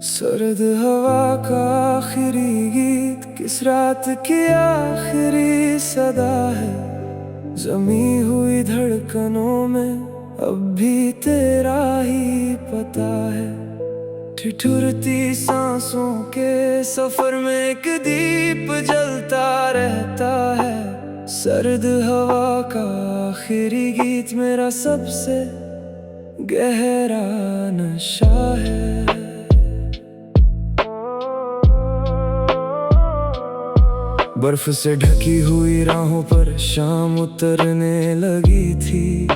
सर्द हवा का आखिरी गीत किस रात की आखिरी सदा है। जमी हुई धड़कनों में अब भी तेरा ही पता है। ठिठुरती सांसों के सफर में एक दीप जलता रहता है। सर्द हवा का आखिरी गीत मेरा सबसे गहरा नशा है। बर्फ से ढकी हुई राहों पर शाम उतरने लगी थी।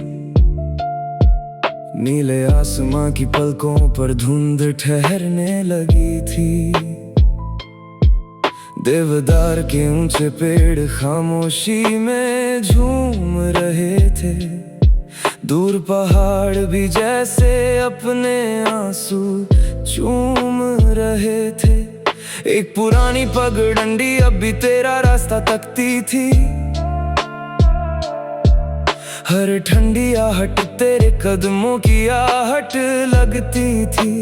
नीले आसमां की पलकों पर धुंध ठहरने लगी थी। देवदार के ऊंचे पेड़ खामोशी में झूम रहे थे। दूर पहाड़ भी जैसे अपने आंसू चूम रहे थे। एक पुरानी पगडंडी अब भी तेरा रास्ता तकती थी। हर ठंडी आहट तेरे कदमों की आहट लगती थी।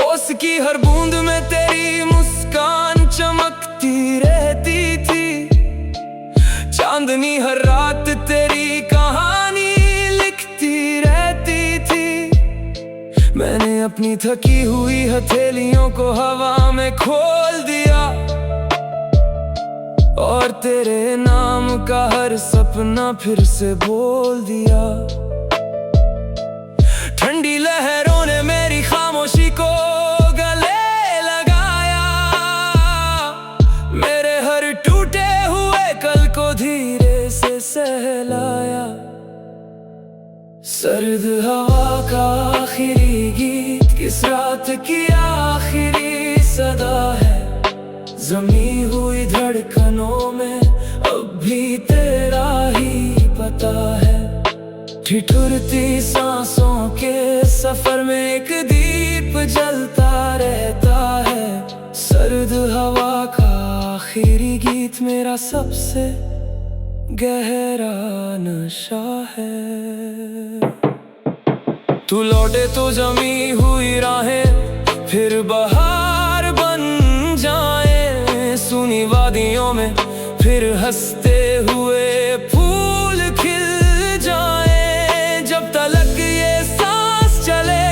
ओस की हर बूंद में तेरी मुस्कान चमकती रहती थी। चांदनी हर रात तेरी कहानी लिखती रहती थी। मैंने अपनी थकी हुई हथेलियों को हवा में खोल दिया और तेरे नाम का हर सपना फिर से बोल दिया। ठंडी लहरों ने मेरी खामोशी को गले लगाया। मेरे हर टूटे हुए कल को धीरे से सहलाया। सर्द हवा का आखिरी गीत किस रात की आखिरी सदा है। जमी हुई धड़कनों में अब भी तेरा ही पता है। ठिठुरती सांसों के सफर में एक दीप जलता रहता है। सर्द हवा का आखिरी गीत मेरा सबसे गहरा नशा है। तू लौटे तो जमी हुई राहें फिर बहार बन जाए। सुनी वादियों में फिर हंसते हुए फूल खिल जाए। जब तलक ये सांस चले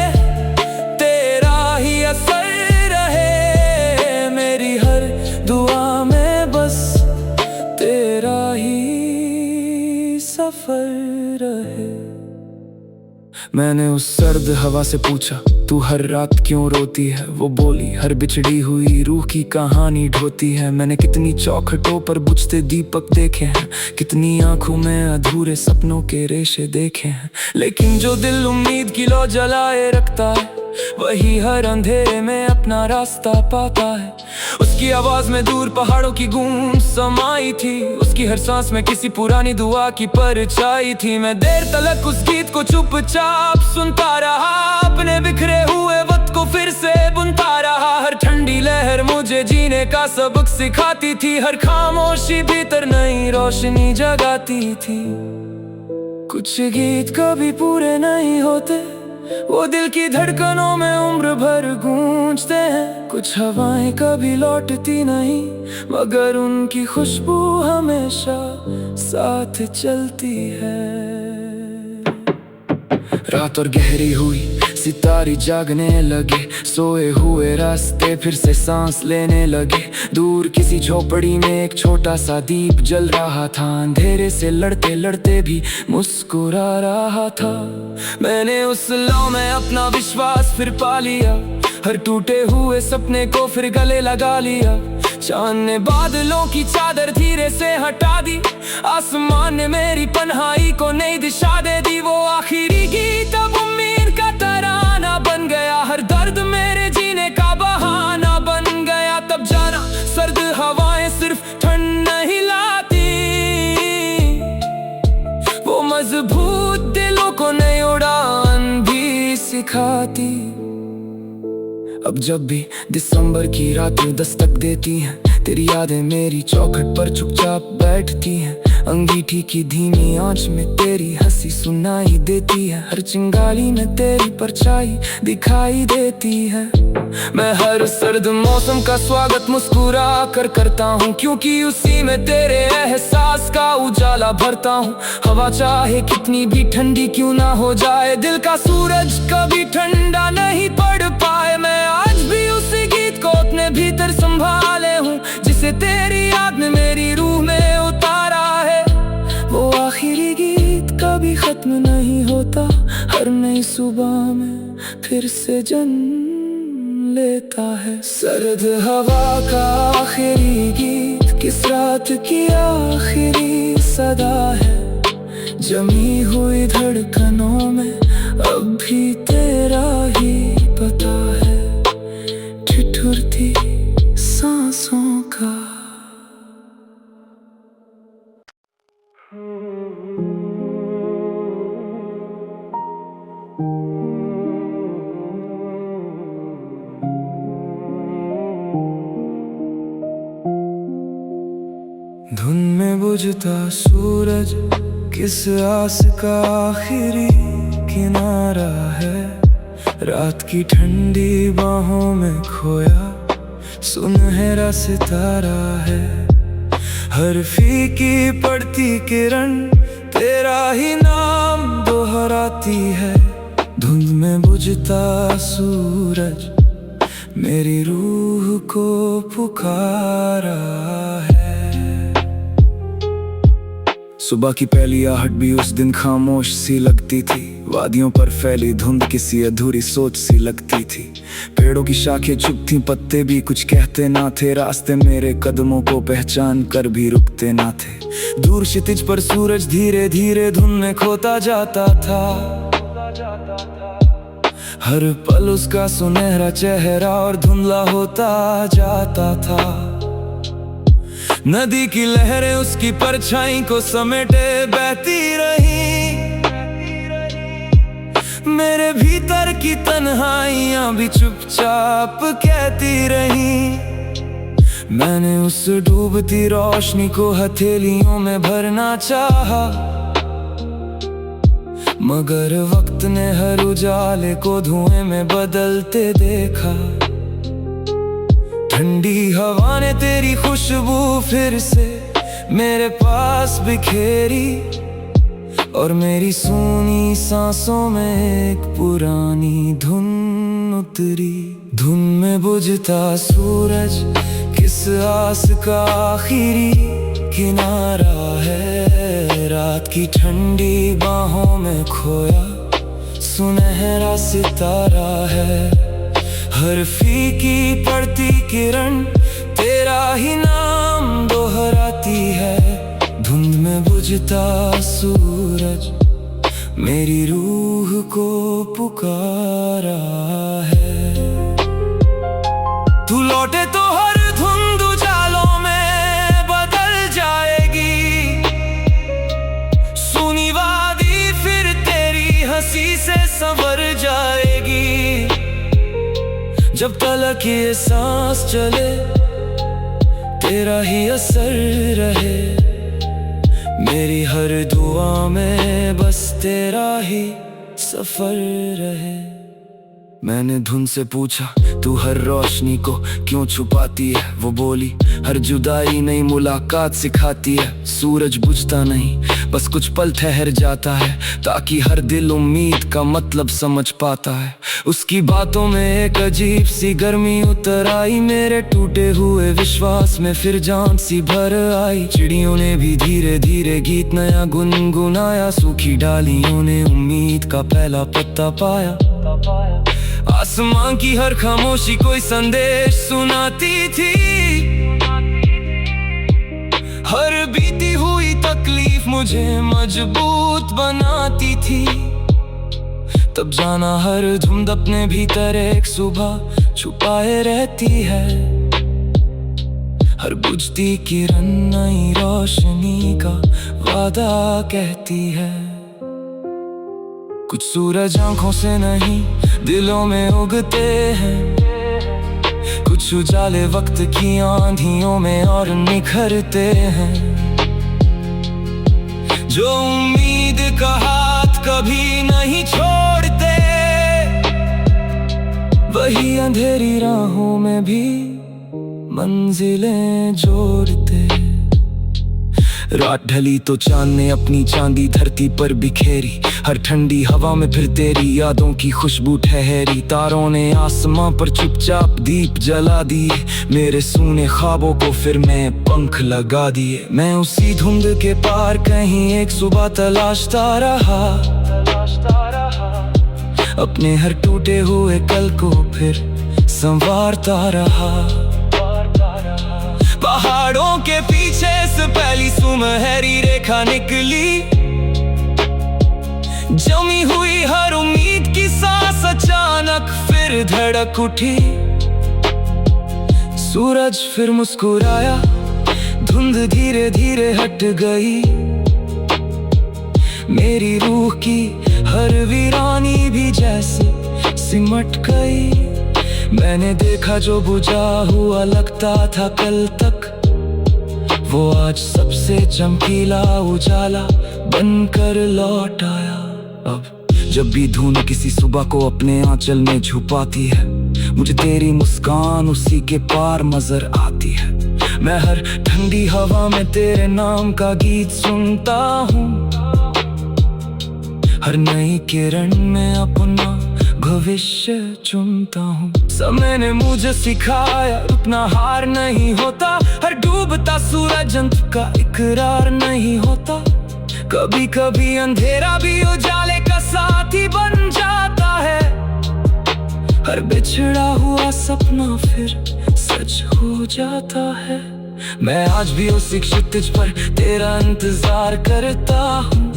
तेरा ही असर रहे। मेरी हर दुआ में बस तेरा ही सफर रहे। मैंने उस सर्द हवा से पूछा तू हर रात क्यों रोती है। वो बोली हर बिछड़ी हुई रूह की कहानी ढोती है। मैंने कितनी चौखटों पर बुझते दीपक देखे हैं। कितनी आंखों में अधूरे सपनों के रेशे देखे हैं। लेकिन जो दिल उम्मीद की लौ जलाए रखता है वही हर अंधेरे में अपना रास्ता पाता है। उसकी आवाज में दूर पहाड़ों की गूंज समाई थी। उसकी हर सांस में किसी पुरानी दुआ की परछाई थी। मैं देर तलक उस गीत को चुपचाप सुनता रहा। अपने बिखरे हुए वक्त को फिर से बुनता रहा। हर ठंडी लहर मुझे जीने का सबक सिखाती थी। हर खामोशी भीतर नई रोशनी जगाती थी। कुछ गीत कभी पूरे नहीं होते, वो दिल की धड़कनों में उम्र भर गूंजते हैं। कुछ हवाएं कभी लौटती नहीं मगर उनकी खुशबू हमेशा साथ चलती है। रात और गहरी हुई सितारे जागने लगे। सोए हुए रास्ते फिर से सांस लेने लगे। दूर किसी झोपड़ी में एक छोटा सा दीप जल रहा था। अंधेरे से लड़ते लड़ते भी मुस्कुरा रहा था। मैंने उस लौ में अपना विश्वास फिर पा लिया। हर टूटे हुए सपने को फिर गले लगा लिया। चांद ने बादलों की चादर धीरे से हटा दी। आसमान ने मेरी पन्हाई को नई दिशा दे दी। वो आखिरी गीत अब उम्मीद का तराना बन गया। हर दर्द मेरे जीने का बहाना बन गया। तब जाना सर्द हवाएं सिर्फ ठंड नहीं लाती, वो मजबूत दिलों को नई उड़ान भी सिखाती। अब जब भी दिसंबर की रातें दस्तक देती हैं तेरी यादें मेरी चौखट पर चुपचाप बैठती हैं। अंगीठी की धीमी आंच में तेरी हंसी सुनाई देती है, हर चिंगारी में तेरी परछाई दिखाई देती है। मैं हर सर्द मौसम का स्वागत मुस्कुरा कर करता हूँ, क्योंकि उसी में तेरे एहसास का उजाला भरता हूँ। हवा चाहे कितनी भी ठंडी क्यों ना हो जाए, दिल का सूरज कभी ठंडा नहीं पड़ पाए। मैं आज भी उसी गीत को अपने भीतर संभाले हूँ, जिसे तेरी याद ने मेरी रूह में उतारा है। वो आखिरी गीत कभी खत्म नहीं होता, हर नई सुबह में फिर से जन्म लेता है। सर्द हवा का आखिरी गीत किस रात की आखिरी सदा है, जमी हुई धड़कनों में अब भी तेरा ही पता है। ठिठुरती सांसों का धुन में बुझता सूरज किस आस का आखिरी किनारा है, रात की ठंडी बाहों में खोया सुनहरा सितारा है। हर फीकी पड़ती किरण तेरा ही नाम दोहराती है, धुंध में बुझता सूरज मेरी रूह को पुकारा है। सुबह की पहली आहट भी उस दिन खामोश सी लगती थी, वादियों पर फैली धुंध किसी अधूरी सोच सी लगती थी। पेड़ों की शाखें चुप थीं, पत्ते भी कुछ कहते ना थे, रास्ते मेरे कदमों को पहचान कर भी रुकते ना थे। दूर क्षितिज पर सूरज धीरे धीरे धुंध में खोता जाता था, हर पल उसका सुनहरा चेहरा और धुंधला होता जाता था। नदी की लहरें उसकी परछाई को समेटे बहती रही, मेरे भीतर की तन्हाइयां भी चुपचाप कहती रही। मैंने उस डूबती रोशनी को हथेलियों में भरना चाहा, मगर वक्त ने हर उजाले को धुएं में बदलते देखा। ठंडी हवा ने तेरी खुशबू फिर से मेरे पास बिखेरी, और मेरी सूनी सांसों में एक पुरानी धुन उतरी। धुन में बुझता सूरज किस आस का आखिरी किनारा है, रात की ठंडी बाहों में खोया सुनहरा सितारा है। हर फीकी पड़ती किरण तेरा ही नाम दोहराती है, धुंध में बुझता सूरज मेरी रूह को पुकारा है। तू लौटे तो हर धुंध उजालों में बदल जाएगी, सुनी वादी फिर तेरी हंसी से संवर जाएगी। जब तलक ये सांस चले तेरा ही असर रहे, मेरी हर दुआ में बस तेरा ही सफर रहे। मैंने धुन से पूछा तू हर रोशनी को क्यों छुपाती है, वो बोली हर जुदाई नई मुलाकात सिखाती है। सूरज बुझता नहीं बस कुछ पल ठहर जाता है, ताकि हर दिल उम्मीद का मतलब समझ पाता है। उसकी बातों में एक अजीब सी गर्मी उतर आई, मेरे टूटे हुए विश्वास में फिर जान सी भर आई। चिड़ियों ने भी धीरे धीरे गीत नया गुनगुनाया, सूखी डालियों ने उम्मीद का पहला पत्ता पाया। आसमां की हर खामोशी कोई संदेश सुनाती थी, हर बीती हुई तकलीफ मुझे मजबूत बनाती थी। तब जाना हर धुंध अपने भीतर एक सुबह छुपाए रहती है, हर बुझती किरण नई रोशनी का वादा कहती है। कुछ सूरज आंखों से नहीं दिलों में उगते हैं, कुछ उजाले वक्त की आंधियों में और निखरते हैं। जो उम्मीद का हाथ कभी नहीं छोड़ते, वही अंधेरी राहों में भी मंजिलें जोड़ते। रात ढली तो चांद ने अपनी चांदी धरती पर बिखेरी, हर ठंडी हवा में फिर तेरी यादों की खुशबू ठहरी। तारों ने आसमां पर चुपचाप दीप जला दिए, मेरे सूने ख्वाबों को फिर मैं पंख लगा दिए। मैं उसी धुंध के पार कहीं एक सुबह तलाशता रहा, अपने हर टूटे हुए कल को फिर संवारता रहा। पहाड़ों के पीछे से पहली सुनहरी रेखा निकली, जमी हुई हर उम्मीद की सांस अचानक फिर धड़क उठी। सूरज फिर मुस्कुराया, धुंध धीरे धीरे हट गई, मेरी रूह की हर वीरानी भी जैसे सिमट गई। मैंने देखा जो बुझा हुआ लगता था कल तक, वो आज सबसे चमकीला उजाला बनकर लौट आया। अब जब भी धुन किसी सुबह को अपने आंचल में छुपाती है, मुझे तेरी मुस्कान उसी के पार नजर आती है। मैं हर ठंडी हवा में तेरे नाम का गीत सुनता हूँ, हर नई किरण में अपना भविष्य चुनता हूँ। समय ने मुझे सिखाया रुकना हार नहीं होता, हर डूबता सूरज अंत का इकरार नहीं होता। कभी कभी अंधेरा भी उजाले का साथी बन जाता है, हर बिछड़ा हुआ सपना फिर सच हो जाता है। मैं आज भी उसी क्षितिज पर तेरा इंतजार करता हूँ,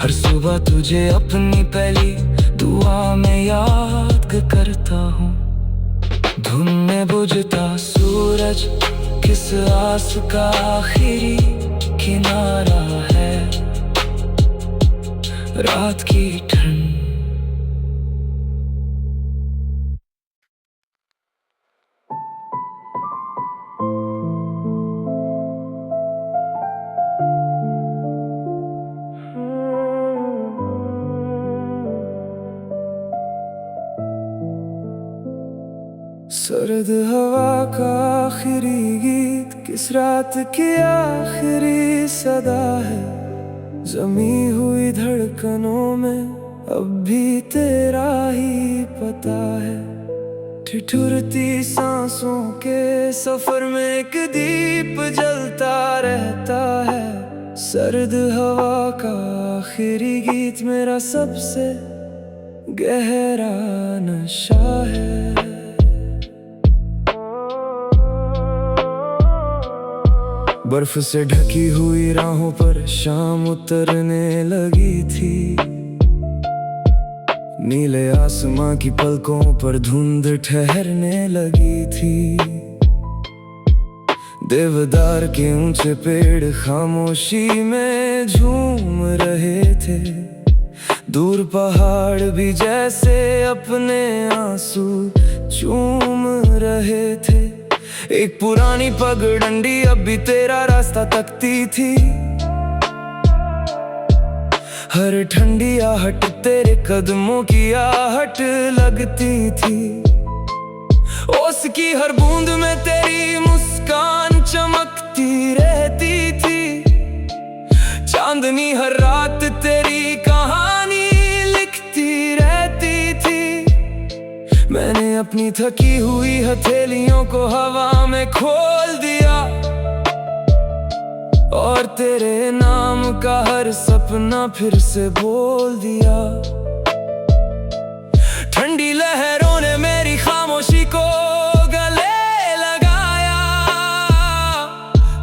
हर सुबह तुझे अपनी पहली दुआ में याद करता हूँ। धुन में बुझता सूरज किस आस का आखिरी किनारा है, रात की ठंड। सर्द हवा का आखिरी गीत किस रात की आखिरी सदा है, जमी हुई धड़कनों में अब भी तेरा ही पता है। ठिठुरती सांसों के सफर में एक दीप जलता रहता है, सर्द हवा का आखिरी गीत मेरा सबसे गहरा नशा है। बर्फ से ढकी हुई राहों पर शाम उतरने लगी थी, नीले आसमां की पलकों पर धुंध ठहरने लगी थी। देवदार के ऊंचे पेड़ खामोशी में झूम रहे थे, दूर पहाड़ भी जैसे अपने आंसू चूम रहे थे। एक पुरानी पगडंडी अब भी तेरा रास्ता तकती थी, हर ठंडी आहट तेरे कदमों की आहट लगती थी। ओस की हर बूंद में तेरी मुस्कान चमकती रहती थी, चांदनी हर रात तेरी कहानी लिखती रहती थी। मैंने अपनी थकी हुई हथेलियों को हवा में खोल दिया, और तेरे नाम का हर सपना फिर से बोल दिया। ठंडी लहरों ने मेरी खामोशी को गले लगाया,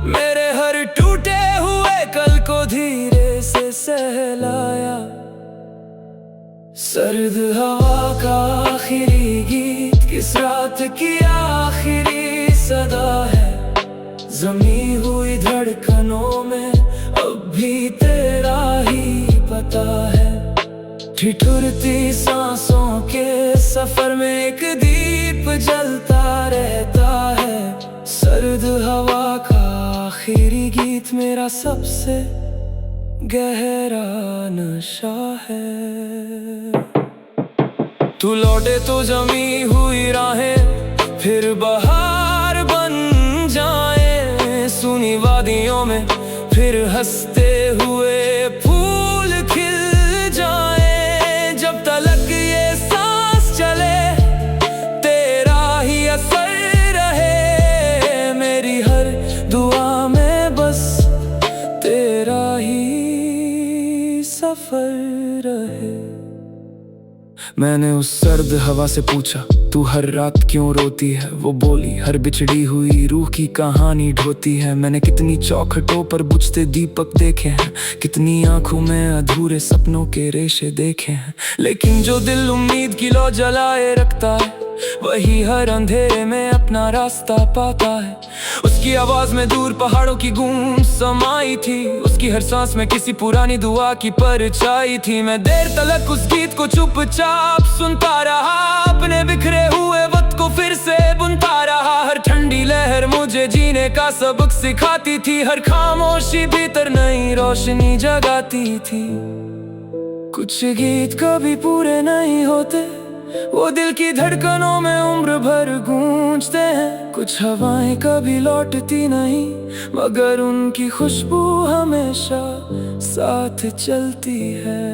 मेरे हर टूटे हुए कल को धीरे से सहलाया। सर्द हवा का आखिरी गीत किस रात की आखिरी सदा है, जमी हुई धड़कनों में अब भी तेरा ही पता है। ठिठुरती सांसों के सफर में एक दीप जलता रहता है, सर्द हवा का आखिरी गीत मेरा सबसे गहरा नशा है। तू लौटे तो जमी हुई राहें फिर बहार बन जाए, सुनी वादियों में फिर हंसते हुए फूल खिल जाए। जब तलक ये सांस चले तेरा ही असर रहे, मेरी हर दुआ में बस तेरा ही सफर रहे। मैंने उस सर्द हवा से पूछा तू हर रात क्यों रोती है, वो बोली हर बिछड़ी हुई रूह की कहानी ढोती है। मैंने कितनी चौखटों पर बुझते दीपक देखे हैं, कितनी आंखों में अधूरे सपनों के रेशे देखे हैं, लेकिन जो दिल उम्मीद की लौ जलाए रखता है वही हर अंधेरे में अपना रास्ता पाता है। उसकी आवाज में दूर पहाड़ों की गूंज समाई थी, उसकी हर सांस में किसी पुरानी दुआ की परछाई थी। मैं देर तलक उस गीत को चुपचाप सुनता रहा, अपने बिखरे हुए वक्त को फिर से बुनता रहा। हर ठंडी लहर मुझे जीने का सबक सिखाती थी, हर खामोशी भीतर नई रोशनी जगाती थी। कुछ गीत कभी पूरे नहीं होते, वो दिल की धड़कनों में उम्र भर गूंजते हैं। कुछ हवाएं कभी लौटती नहीं, मगर उनकी खुशबू हमेशा साथ चलती है।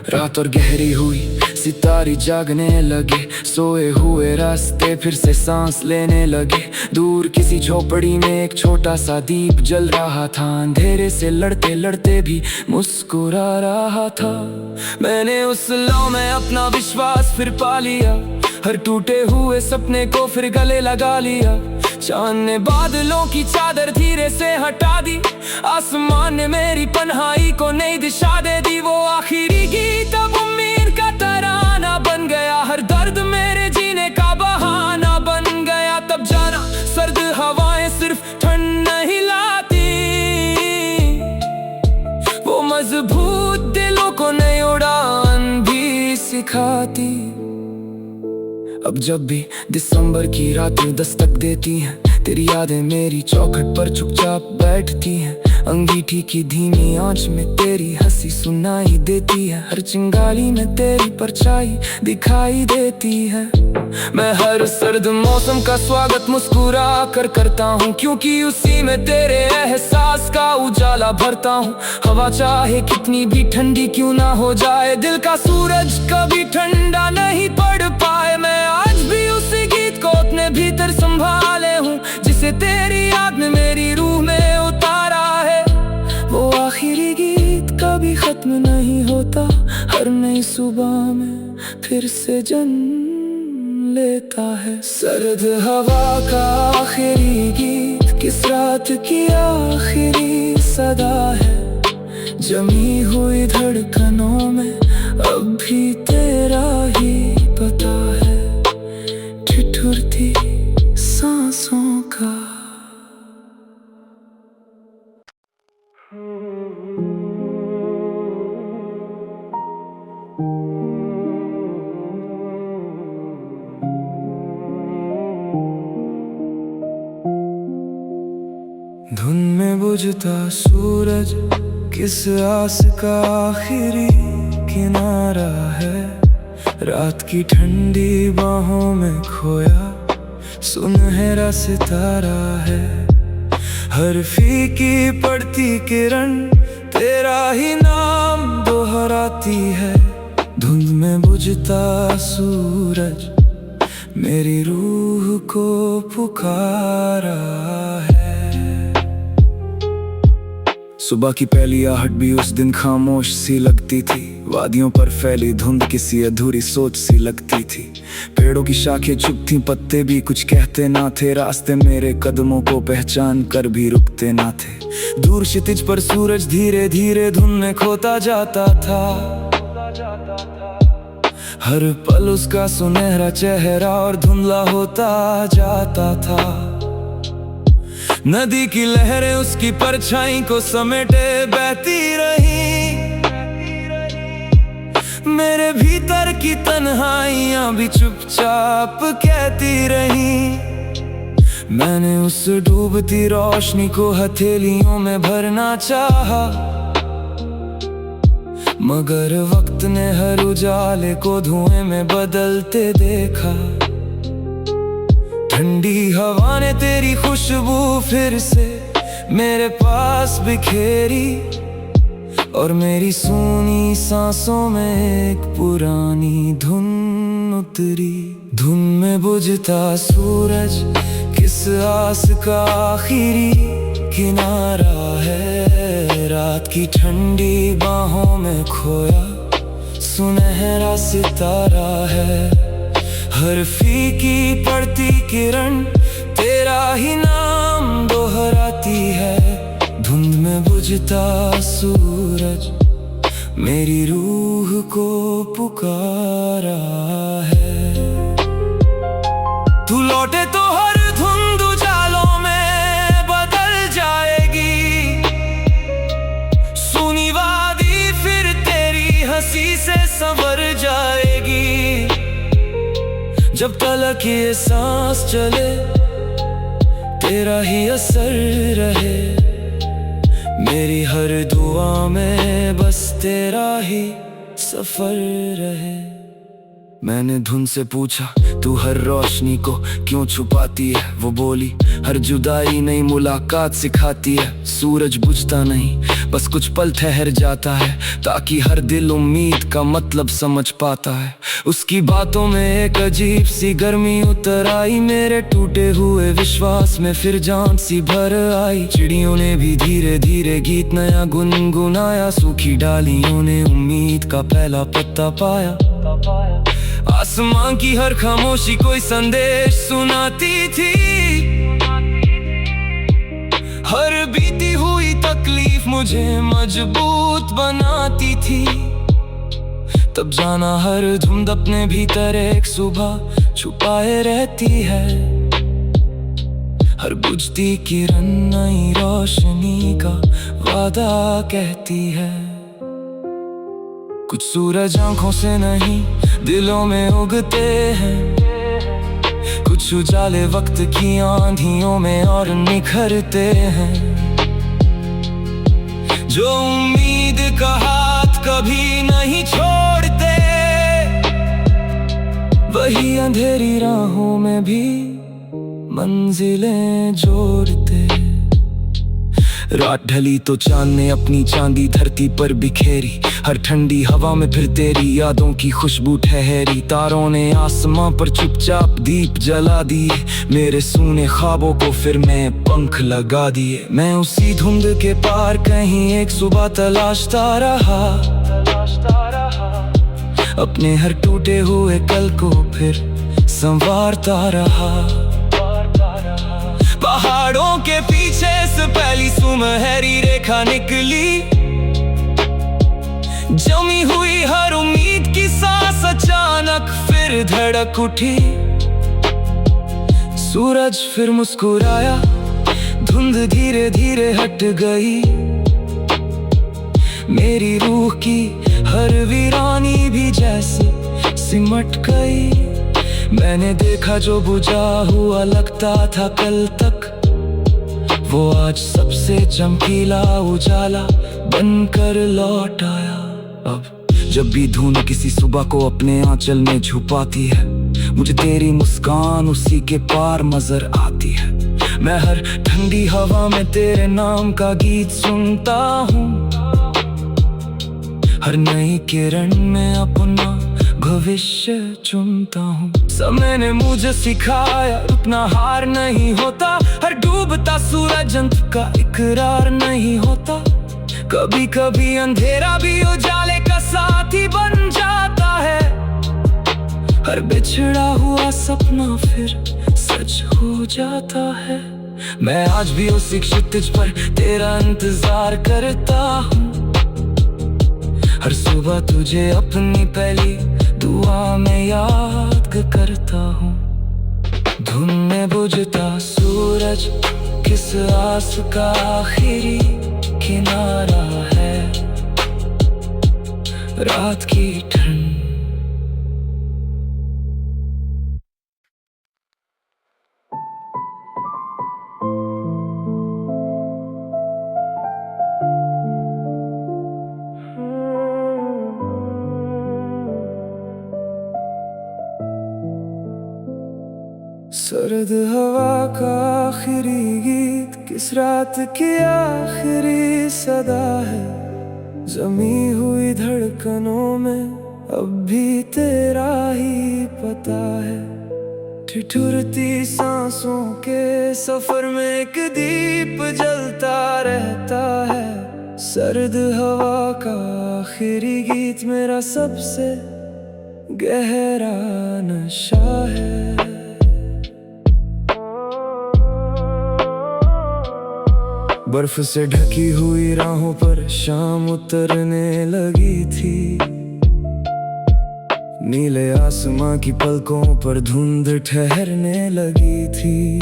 रात और गहरी हुई, सितारे जागने लगे, सोए हुए रास्ते फिर से सांस लेने लगे। दूर किसी झोपड़ी में एक छोटा सा दीप जल रहा था, अंधेरे से लड़ते लड़ते भी मुस्कुरा रहा था। मैंने उस लौ में अपना विश्वास फिर पा लिया, हर टूटे हुए सपने को फिर गले लगा लिया। चांद ने बादलों की चादर धीरे से हटा दी, आसमान ने मेरी पन्हाई को नई दिशा दे दी। वो आखिरी गीत अब उम्मीद का तराना बन गया, हर दर्द मेरे जीने का बहाना बन गया। तब जाना सर्द हवाएं सिर्फ ठंड नहीं लाती, वो मजबूत दिलों को नई उड़ान भी सिखाती। अब जब भी दिसंबर की रातें दस्तक देती हैं, तेरी यादें मेरी चौखट पर चुपचाप बैठती हैं। अंगीठी की धीमी आंच में तेरी हंसी सुनाई देती है, हर चिंगारी में तेरी परछाई दिखाई देती है। मैं हर सर्द मौसम का स्वागत मुस्कुरा कर करता हूँ, क्योंकि उसी में तेरे एहसास का उजाला भरता हूँ। हवा चाहे कितनी भी ठंडी क्यों ना हो जाए, दिल का सूरज कभी ठंडा नहीं पड़ पाए। मैं आज भी उसी गीत को अपने भीतर संभाले हूँ, जिसे तेरी याद ने मेरी रूह में उतारा है। वो आखिरी गीत कभी खत्म नहीं होता, हर नई सुबह में फिर से जन्म लेता है। सर्द हवा का आखिरी गीत किस रात की आखिरी सदा है, जमी हुई धड़कनों में अब भी तेरा ही पता है। ठिठुरती सांसों का धुन में बुझता सूरज किस आस का आखिरी किनारा है। रात की ठंडी बाहों में खोया सुनहरा सितारा है। हर फीकी पड़ती किरण तेरा ही नाम दोहराती है। धुंध में बुझता सूरज मेरी रूह को पुकारा है। सुबह की पहली आहट भी उस दिन खामोश सी लगती थी। वादियों पर फैली धुंध किसी अधूरी सोच सी लगती थी। पेड़ों की शाखें चुप थीं, पत्ते भी कुछ कहते ना थे। रास्ते मेरे कदमों को पहचान कर भी रुकते ना थे। दूर क्षितिज पर सूरज धीरे धीरे धुंध में खोता जाता था। हर पल उसका सुनहरा चेहरा और धुंधला होता जाता था। नदी की लहरें उसकी परछाई को समेटे बहती रही। मेरे भीतर की तन्हाइयां भी चुपचाप कहती रही। मैंने उस डूबती रोशनी को हथेलियों में भरना चाहा, मगर वक्त ने हर उजाले को धुएं में बदलते देखा। ठंडी हवा ने तेरी खुशबू फिर से मेरे पास बिखेरी, और मेरी सूनी सांसों में एक पुरानी धुन उतरी। धुन में बुझता सूरज किस आस का आखिरी किनारा है। रात की ठंडी बाहों में खोया सुनहरा सितारा है। हर फीकी पड़ती किरण तेरा ही नाम दोहराती है। धुंध में बुझता सूरज मेरी रूह को पुकारा है। तू लौटे तो हर धुंध उजालों में बदल जाएगी। सुनी वादी फिर तेरी हंसी से संवर जाएगी। जब तलक ये सांस चले तेरा ही असर रहे। मेरी हर दुआ में बस तेरा ही सफर रहे। मैंने धुन से पूछा तू हर रोशनी को क्यों छुपाती है। वो बोली हर जुदाई नई मुलाकात सिखाती है। सूरज बुझता नहीं बस कुछ पल ठहर जाता है, ताकि हर दिल उम्मीद का मतलब समझ पाता है। उसकी बातों में एक अजीब सी गर्मी उतर आई। मेरे टूटे हुए विश्वास में फिर जान सी भर आई। चिड़ियों ने भी धीरे धीरे गीत नया गुनगुनाया। सूखी डालियों ने उम्मीद का पहला पत्ता पाया। आसमां की हर खामोशी कोई संदेश सुनाती थी। हर बीती हुई तकलीफ मुझे मजबूत बनाती थी। तब जाना हर धुंध अपने भीतर एक सुबह छुपाए रहती है। हर बुझती किरण नई रोशनी का वादा कहती है। कुछ सूरज आंखों से नहीं दिलों में उगते हैं। कुछ उजाले वक्त की आंधियों में और निखरते हैं। जो उम्मीद का हाथ कभी नहीं छोड़ते, वही अंधेरी राहों में भी मंजिलें जोड़ते। रात ढली तो चांद ने अपनी चांदी धरती पर बिखेरी। हर ठंडी हवा में फिर तेरी यादों की खुशबू ठहरी। तारों ने आसमां पर चुपचाप दीप जला दिए। मेरे सूने ख्वाबों को फिर मैं पंख लगा दिए। मैं उसी धुंध के पार कहीं एक सुबह तलाशता रहा। अपने हर टूटे हुए कल को फिर संवारता रहा। पहाड़ों के पीछे से पहली सुनहरी रेखा निकली। जमी हुई हर उम्मीद की सांस अचानक फिर धड़क उठी। सूरज फिर मुस्कुराया, धुंध धीरे धीरे हट गई। मेरी रूह की हर वीरानी भी जैसे सिमट गई। मैंने देखा जो बुझा हुआ लगता था कल तक, वो आज सबसे चमकीला उजाला बनकर लौट आया। अब जब भी धुन किसी सुबह को अपने आंचल में छुपाती है, मुझे तेरी मुस्कान उसी के पार नजर आती है। मैं हर ठंडी हवा में तेरे नाम का गीत सुनता हूँ। हर नई किरण में अपना भविष्य चुनता हूँ। समय ने मुझे सिखाया रुकना हार नहीं होता। हर डूबता सूरज अंत का इकरार नहीं होता। कभी कभी अंधेरा भी उजाले का साथी बन जाता है। हर बिछड़ा हुआ सपना फिर सच हो जाता है। मैं आज भी उसी क्षितिज पर तेरा इंतजार करता हूँ। हर सुबह तुझे अपनी पहली दुआ में याद करता हूँ। धुन में बुझता सूरज किस आस का आखिरी किनारा है। रात की ठंड सर्द हवा का आखिरी गीत किस रात की आखिरी सदा है। जमी हुई धड़कनों में अब भी तेरा ही पता है। ठिठुरती सांसों के सफर में एक दीप जलता रहता है। सर्द हवा का आखिरी गीत मेरा सबसे गहरा नशा है। बर्फ से ढकी हुई राहों पर शाम उतरने लगी थी। नीले आसमां की पलकों पर धुंध ठहरने लगी थी।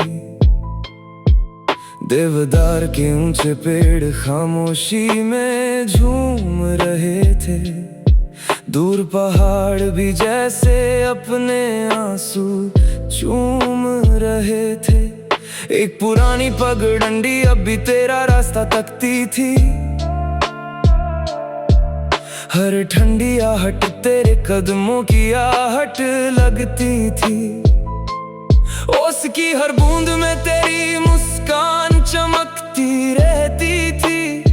देवदार के ऊंचे पेड़ खामोशी में झूम रहे थे। दूर पहाड़ भी जैसे अपने आंसू चूम रहे थे। एक पुरानी पगडंडी अब भी तेरा रास्ता तकती थी। हर ठंडी आहट तेरे कदमों की आहट लगती थी। ओस की हर बूंद में तेरी मुस्कान चमकती रहती थी।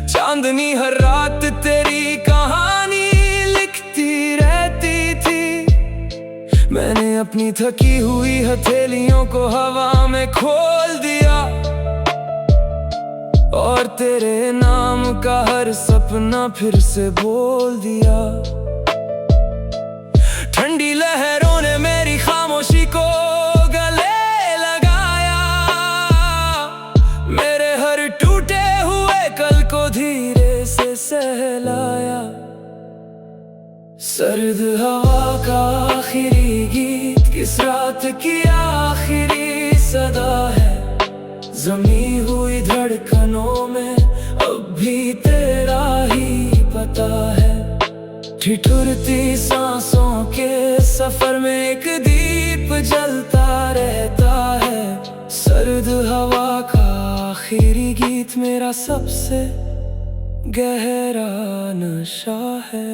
चांदनी हर रात तेरी कहानी लिखती रहती थी। मैंने अपनी थकी हुई हथेलियों को हवा में खोल दिया और तेरे नाम का हर सपना फिर से बोल दिया। ठंडी लहरों ने मेरी खामोशी को गले लगाया। मेरे हर टूटे हुए कल को धीरे से सहलाया। सर्द हवा का आखिरी गीत किस रात की आखिरी सदा है। जमी हुई धड़कनों में अब भी तेरा ही पता है। ठिठुरती सांसों के सफर में एक दीप जलता रहता है। सर्द हवा का आखिरी गीत मेरा सबसे गहरा नशा है।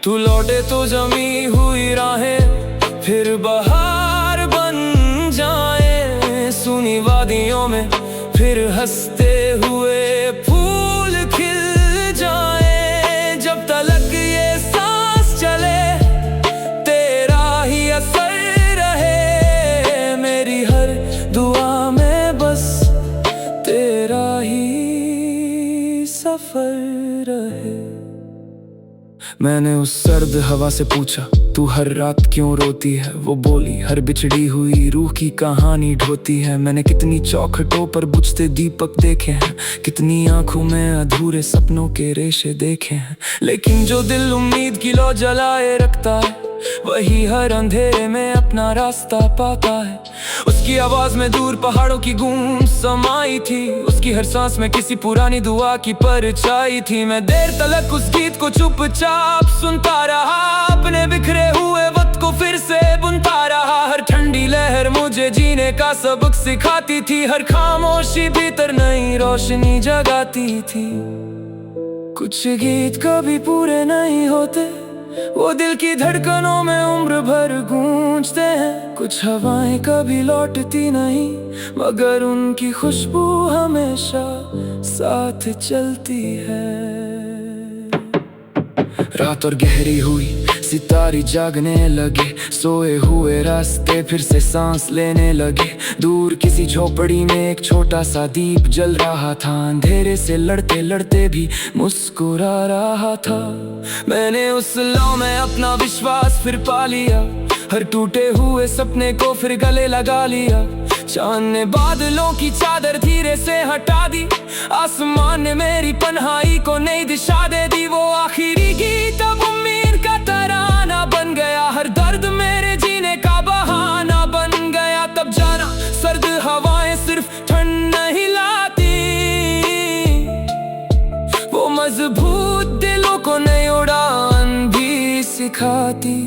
तू लौटे तो जमी हुई राहें फिर बहार बन जाए। सुनी वादियों में फिर हंसते हुए फूल खिल जाए। जब तलक ये सांस चले तेरा ही असर रहे। मेरी हर दुआ में बस तेरा ही सफर रहे। मैंने उस सर्द हवा से पूछा तू हर रात क्यों रोती है। वो बोली हर बिछड़ी हुई रूह की कहानी ढोती है। मैंने कितनी चौखटों पर बुझते दीपक देखे हैं। कितनी आंखों में अधूरे सपनों के रेशे देखे हैं। लेकिन जो दिल उम्मीद की लौ जलाए रखता है वही हर अंधेरे में अपना रास्ता पाता है। उसकी आवाज में दूर पहाड़ों की गूंज समाई थी। उसकी हर सांस में किसी पुरानी दुआ की परछाई थी। मैं देर तलक उस गीत को चुपचाप सुनता रहा। अपने बिखरे हुए वक्त को फिर से बुनता रहा। हर ठंडी लहर मुझे जीने का सबक सिखाती थी। हर खामोशी भीतर नई रोशनी जगाती थी। कुछ गीत कभी पूरे नहीं होते, वो दिल की धड़कनों में उम्र भर गूंजते हैं। कुछ हवाएं कभी लौटती नहीं मगर उनकी खुशबू हमेशा साथ चलती है। रात और गहरी हुई सितारे जागने लगे। सोए हुए रास्ते फिर से सांस लेने लगे। दूर किसी झोपड़ी में एक छोटा सा दीप जल रहा था। अंधेरे से लड़ते लड़ते भी मुस्कुरा रहा था। मैंने उस लौ में अपना विश्वास फिर पा लिया। हर टूटे हुए सपने को फिर गले लगा लिया। चांद ने बादलों की चादर धीरे से हटा दी। आसमान ने मेरी पन्हाई को नई दिशा दे दी। वो आखिरी गीत अब उम्मीद का तराना बन गया। हर दर्द मेरे जीने का बहाना बन गया। तब जाना सर्द हवाएं सिर्फ ठंड नहीं लाती, वो मजबूत दिलों को नई उड़ान भी सिखाती।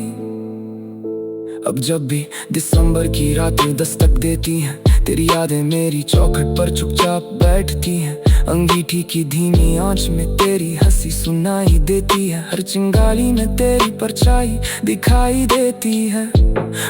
अब जब भी दिसंबर की रातें दस्तक देती हैं, तेरी यादें मेरी चौखट पर चुपचाप बैठती हैं। अंगीठी की धीमी आंच में तेरी हंसी सुनाई देती है, हर चिंगारी में तेरी परछाई दिखाई देती है।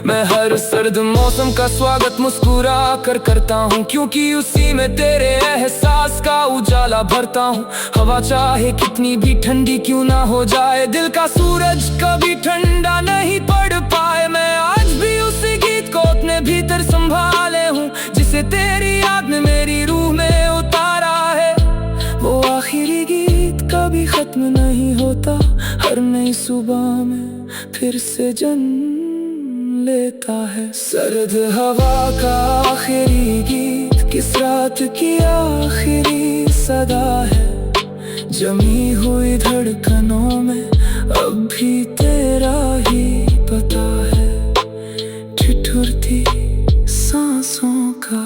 मैं हर सर्द मौसम का स्वागत मुस्कुरा कर करता हूँ, क्योंकि उसी में तेरे एहसास का उजाला भरता हूँ। हवा चाहे कितनी भी ठंडी क्यों ना हो जाए, दिल का सूरज कभी ठंडा नहीं पड़ पाए। मैं आज भी उसी गीत को अपने भीतर संभाले हूँ, जिसे तेरी याद ने मेरी रूह में उतारा है। वो आखिरी गीत कभी खत्म नहीं होता, हर नई सुबह में फिर से जन्म लेता है। सर्द हवा का आखिरी गीत किस रात की आखिरी सदा है, जमी हुई धड़कनों में अब भी तेरा ही पता है। ठिठुरती सांसों का